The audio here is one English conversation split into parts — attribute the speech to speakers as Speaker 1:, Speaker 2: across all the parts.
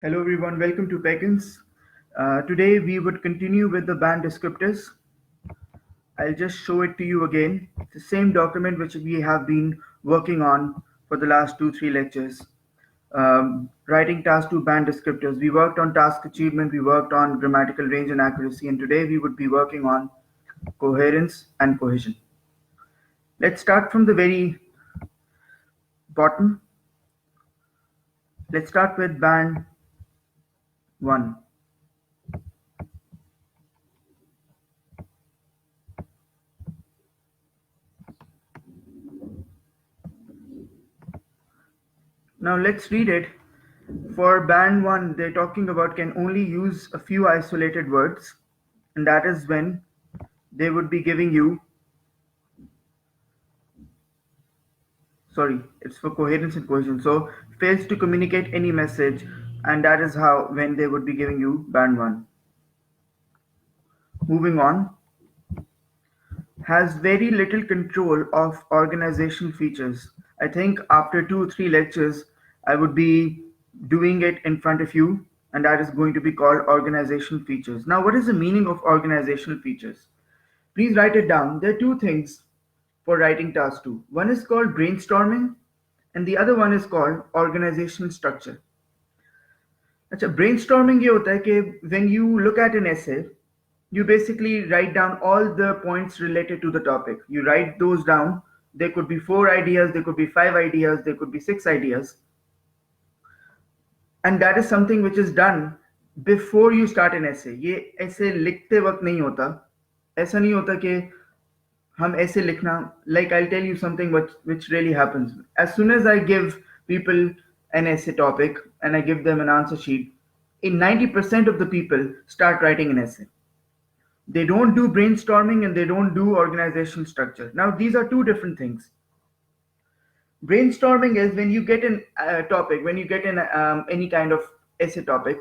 Speaker 1: Hello everyone, welcome to Pekins. Today we would continue with the band descriptors. I'll just show it to you again. It's the same document which we have been working on for the last 2-3 lectures. Writing task 2 band descriptors. We worked on task achievement, we worked on grammatical range and accuracy, and today we would be working on coherence and cohesion. Let's start from the very bottom. Let's start with band 1. Now let's read it. For band 1, they're talking about can only use a few isolated words, and that is when they would be giving you, sorry, it's for coherence and cohesion. So fails to communicate any message, and that is how when they would be giving you band 1. Moving on, has very little control of organizational features. I think after 2 or 3 lectures, I would be doing it in front of you, and that is going to be called organizational features. Now, what is the meaning of organizational features? Please write it down. There are two things for writing task 2. One is called brainstorming, and the other one is called organizational structure. अच्छा, brainstorming ये होता है कि when you look at an essay, you basically write down all the points related to the topic. You write those down. There could be 4 ideas, there could be 5 ideas, there could be 6 ideas. And that is something which is done before you start an essay. ये essay लिखते वक्त नहीं होता. ऐसा नहीं होता कि हम ऐसे लिखना, like I'll tell you something which really happens. As soon as I give people an essay topic and I give them an answer sheet, in 90% of the people start writing an essay. They don't do brainstorming and they don't do organizational structure. Now, these are two different things. Brainstorming is when you get a topic, when you get any kind of essay topic,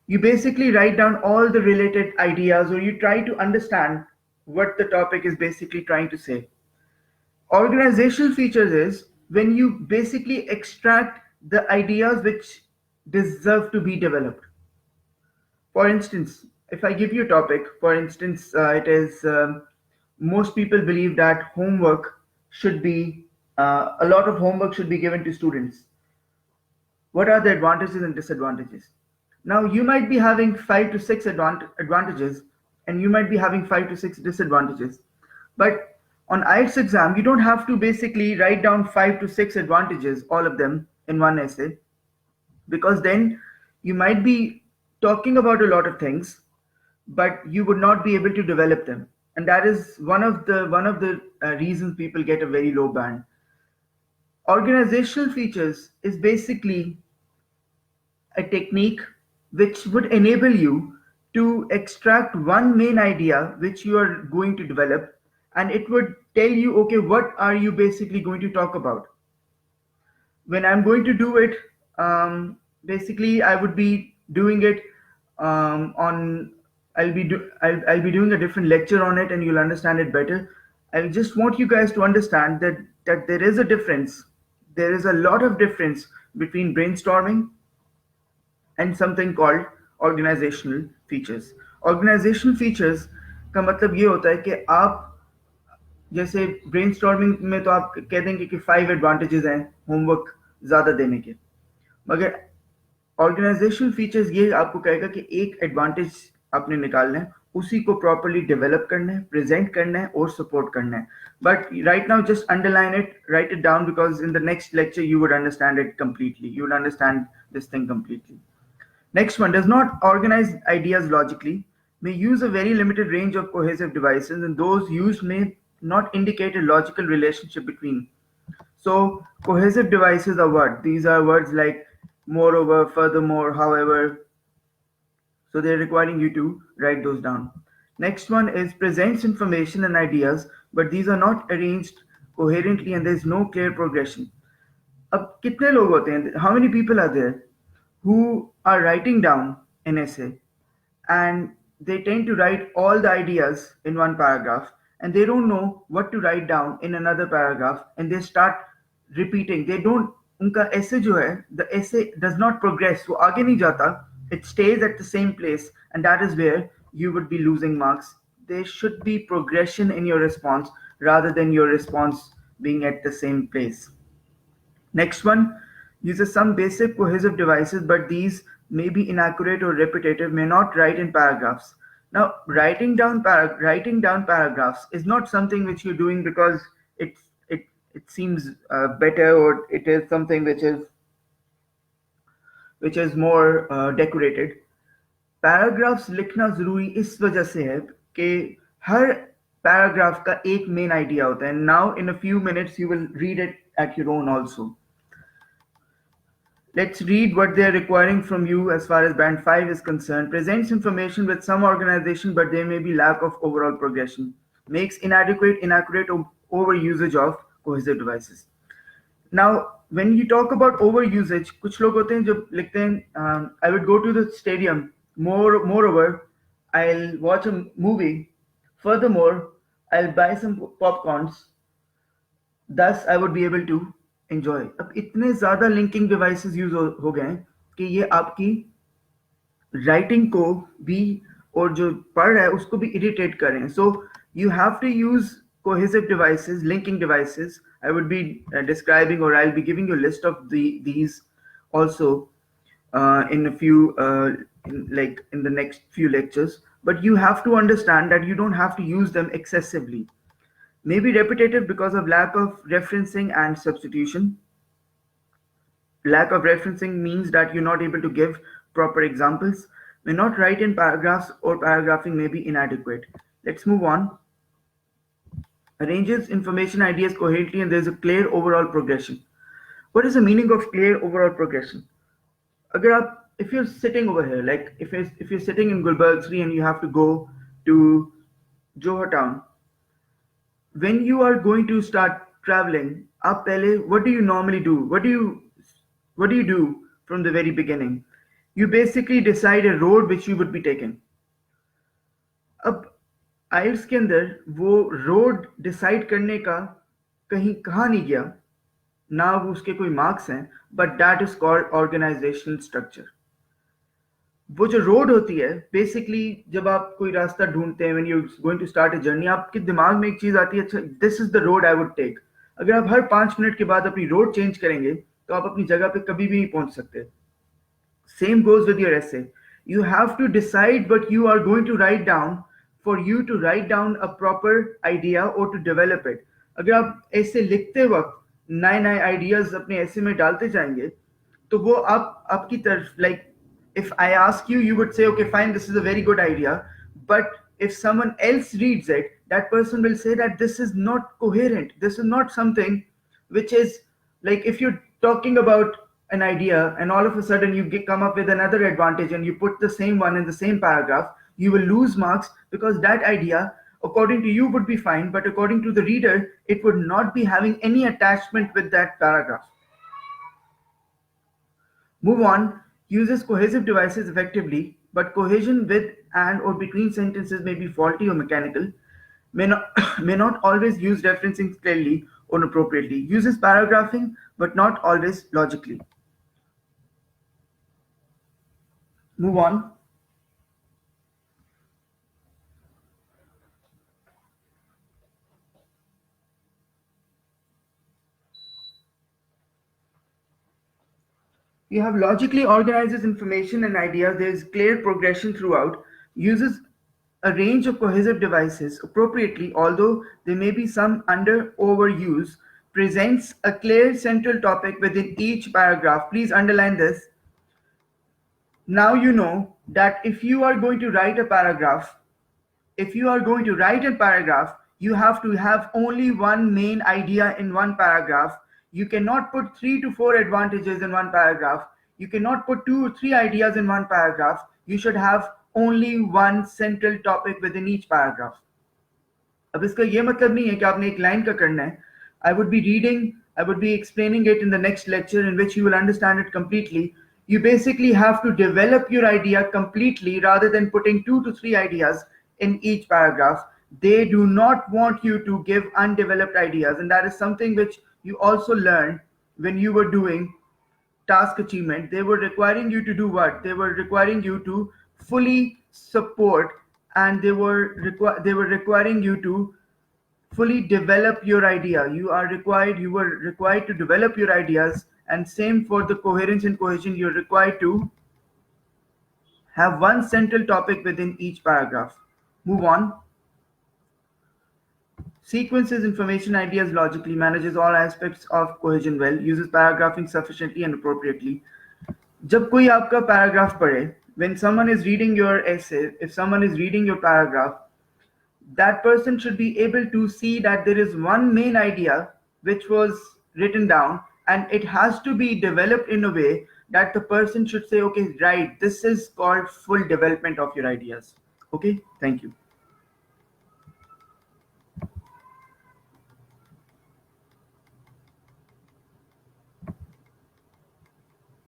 Speaker 1: you basically write down all the related ideas, or you try to understand what the topic is basically trying to say. Organizational features is when you basically extract the ideas which deserve to be developed. For instance, if I give you a topic, for instance, it is most people believe that homework should be a lot of homework should be given to students. What are the advantages and disadvantages? Now, you might be having 5 to 6 advantages, and you might be having 5 to 6 disadvantages. But on IELTS exam, you don't have to basically write down 5 to 6 advantages, all of them in one essay, because then you might be talking about a lot of things, but you would not be able to develop them. And that is one of the reasons people get a very low band. Organizational features is basically a technique which would enable you to extract one main idea which you are going to develop, and it would tell you, okay, what are you basically going to talk about? When I'm going to do it, basically I would be doing it on I'll be doing a different lecture on it, and you'll understand it better. I just want you guys to understand that there is a difference. There is a lot of difference between brainstorming and something called organizational features. Organizational features का मतलब ये होता है कि आप जैसे brainstorming में तो आप कह देंगे कि 5 एडवांटेजेस हैं होमवर्क ज़्यादा देने के, मगर ऑर्गेनाइजेशनल फीचर्स ये आपको कहेगा कि एक एडवांटेज आपने निकालना है, उसी को प्रॉपर्ली डेवलप करना है, प्रेजेंट करना है और सपोर्ट करना है. But right now just underline it, right it down, because in the next lecture you would understand it completely. You would understand this thing completely. Next one, does not organize ideas logically, may use a very limited range of cohesive devices, and those used may not indicate a logical relationship between. So cohesive devices are what? These are words like moreover, furthermore, however. So they're requiring you to write those down. Next one is presents information and ideas, but these are not arranged coherently and there's no clear progression. अब कितने लोग होते हैं? How many people are there who are writing down an essay and they tend to write all the ideas in one paragraph, and they don't know what to write down in another paragraph, and they start repeating. They don't उनका essay जो है, the essay does not progress, वो आगे नहीं जाता, it stays at the same place, and that is where you would be losing marks. There should be progression in your response rather than your response being at the same place. Next one uses some basic cohesive devices, but these may be inaccurate or repetitive, may not write in paragraphs. Now, writing down paragraphs is not something which you're doing because it seems better, or it is something which is more decorated. Paragraphs लिखना जरूरी इस वजह से है कि हर paragraph का एक main idea होता है. Now in a few minutes you will read it at your own also. Let's read what they are requiring from you as far as band 5 is concerned. Presents information with some organization, but there may be lack of overall progression. Makes inaccurate overusage of cohesive devices. Now, when you talk about overusage, कुछ लोग होते हैं जो लिखते हैं I would go to the stadium. Moreover, I'll watch a movie. Furthermore, I'll buy some popcorns. Thus, I would be able to enjoy. अब इतने ज़्यादा linking devices use हो गए हैं कि ये आपकी writing को भी और जो पढ़ रहा है उसको भी irritate कर रहे हैं. So you have to use cohesive devices, linking devices. I would be describing, or I'll be giving you a list of these also in a few in the next few lectures. But you have to understand that you don't have to use them excessively. May be repetitive because of lack of referencing and substitution. Lack of referencing means that you're not able to give proper examples. May not write in paragraphs, or paragraphing may be inadequate. Let's move on. Arranges information ideas coherently, and there's a clear overall progression. What is the meaning of clear overall progression? If you're sitting over here, like if you're sitting in Gulbarg Sri and you have to go to Johor town, when you are going to start traveling, up pehle, what do you normally do? What do you do from the very beginning? You basically decide a road which you would be taking. अब IELTS के अंदर वो road decide करने का कहीं कहा नहीं गया, ना वो उसके कोई मार्क्स हैं, but that is called organisational structure. वो जो रोड होती है, बेसिकली जब आप कोई रास्ता ढूंढते हैं, when you going to start a journey, आपके दिमाग में एक चीज आती है, अच्छा this is the road I would take. अगर आप हर 5 मिनट के बाद अपनी रोड चेंज करेंगे तो आप अपनी जगह पे कभी भी नहीं पहुंच सकते. Same goes with your essay. You have to decide what you are going to write down for you to write down a proper idea or to develop it. अगर आप ऐसे लिखते वक्त नए आइडियाज अपने ऐसे में डालते जाएंगे तो वो आपकी तरफ, like if I ask you, you would say, okay, fine, this is a very good idea. But if someone else reads it, that person will say that this is not coherent. This is not something which is, like if you're talking about an idea and all of a sudden you come up with another advantage and you put the same one in the same paragraph, you will lose marks because that idea, according to you, would be fine, but according to the reader, it would not be having any attachment with that paragraph. Move on. Uses cohesive devices effectively, but cohesion with and or between sentences may be faulty or mechanical. May not always use referencing clearly or appropriately. Uses paragraphing, but not always logically. Move on. You have logically organizes information and ideas. There is clear progression throughout. Uses a range of cohesive devices appropriately, although there may be some overuse. Presents a clear central topic within each paragraph. Please underline this. Now you know that if you are going to write a paragraph, you have to have only one main idea in one paragraph. You cannot put 3 to 4 advantages in one paragraph. You cannot put 2 or 3 ideas in one paragraph. You should have only one central topic within each paragraph. अब इसका ये मतलब नहीं है कि आपने एक line का करना है. I would be explaining it in the next lecture in which you will understand it completely. You basically have to develop your idea completely rather than putting 2 to 3 ideas in each paragraph. They do not want you to give undeveloped ideas, and that is something which you also learned when you were doing task achievement, they were requiring you to do what? They were requiring you to fully support, and they were requiring you to fully develop your idea. You were required to develop your ideas, and same for the coherence and cohesion. You're required to have one central topic within each paragraph. Move on. Sequences information ideas logically, manages all aspects of cohesion well, uses paragraphing sufficiently and appropriately. जब कोई आपका paragraph पढ़े, when someone is reading your essay, if someone is reading your paragraph, that person should be able to see that there is one main idea which was written down, and it has to be developed in a way that the person should say, okay, right, this is called full development of your ideas. Okay, thank you.